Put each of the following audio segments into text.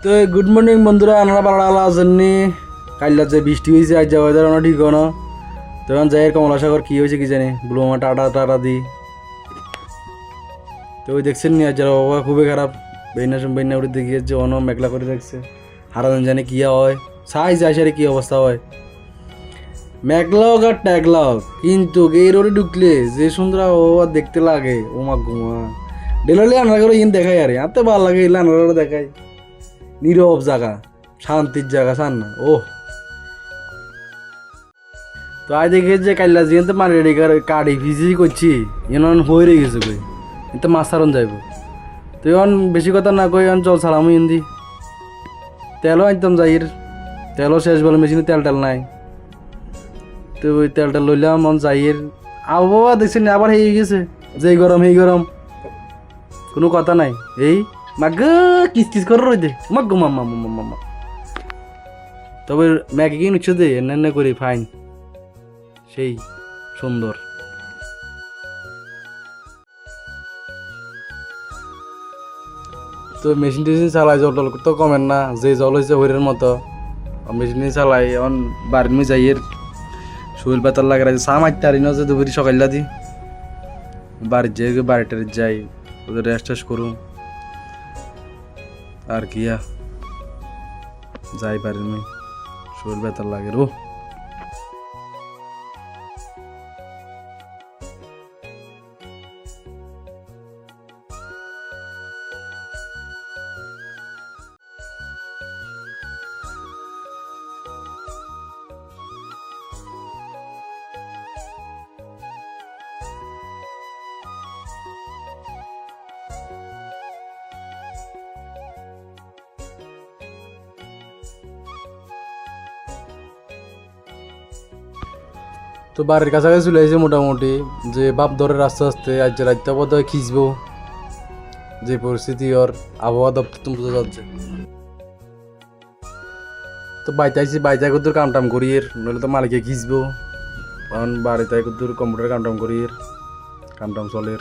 তো good morning বন্ধুরা, আপনারা ভালো আছেননি? কাইলা যে বৃষ্টি হয়েছে আজ ওয়েদার অনেক ঠিক না। তখন যাই কমলাসাগর কি হয়েছে কি জানি, ব্লুমা টাটা টাটা দি। তো ওই দেখছেন নি আজ আবহাওয়া খুবই খারাপ। বেইনা উঠে দেখিয়েছে অন মেঘলা করে রাখছে। হারাদিন জানে কি হয়, সাই যায় সারে কি অবস্থা হয়। মেঘলা হোক আর ট্যাগলা হোক, কিন্তু এই রোডে ঢুকলে যে সুন্দর আবহাওয়া দেখতে লাগে ও মা ঘুমা ডেলি আনার করে ইন দেখাই আরে এত ভালো লাগে এলে আনার দেখায়। নীরব জায়গা, শান্তির জায়গা সান না ও। তো আজ দেখে যে কাইলা জিয়ান তো মারি কাড়ি ভিজি করছি এন হয়ে রয়ে গেছে কই এতে মাছ সারন যাইব। তো এখন বেশি কথা না কই এখন চল সালাম হিন্দি। তেলও আনতাম যাইর, তেলও শেষ বলে মেশিনে তেল টেল নাই। তো ওই তেলটা লইলাম মন যাইর। আবহাওয়া দেখছেন আবার হয়ে গেছে, যেই গরম এই গরম, কোনো কথা নাই। এই মাগ কিস কিস করে রই দে মাগ মাম্মা মাম্মা মাম্মা। তবে ম্যাগি কিনে উঠছে দে এনে করি ফাইন, সেই সুন্দর। তো মেশিন টেশিন চালাই জল টল তো কমেন না, যে জল হয়েছে হইরের মতো মেশিন চালাই। এখন বাড়ির মে যাইয়ের শরীর পাতার লাগে চা মারতে পারি না যে দুপুরি সকাল্লা দি বাড়ির যাই, বাড়িটার যাই ওদের রেস্ট টেস্ট করুম আর কি যাই বাড়ির মে শরীর পাতার লাগে রো। তো বাড়ির কাছাকাছি চলে আসছে মোটামুটি, যে বাপ ধরে আস্তে আস্তে আজ রাতটা বোধ হয় খিঁচবো, যে পরিস্থিতি ওর আবহাওয়া দপ্তর তুমি বোঝা যাচ্ছে। তো বাইতে আইসি, বাইতে কদ্দুর কাম টাম করি নইলে তো মালিকে খিঁচবো। কারণ বাড়িতে কদ্দুর কম্পিউটার কাম টাম করি কাম টাম চলের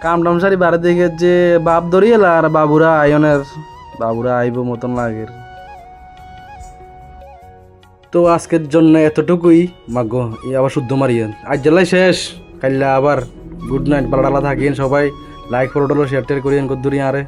কাম টাম সারি বাড়ি দেখে যে বাপ ধরি এলা আর বাবুরা আয়নের বাবুরা আইব মতন লাগে। তো আজকের জন্য এতটুকুই মাগো, আবার শুদ্ধ মারিয়েন আজ জেলায় শেষ। কাইলা আবার গুড নাইট, পালাডালা থাকিয়েন সবাই। লাইক ফলো শেয়ার টেয়ার করিয়েন কদ্দুরি আরে।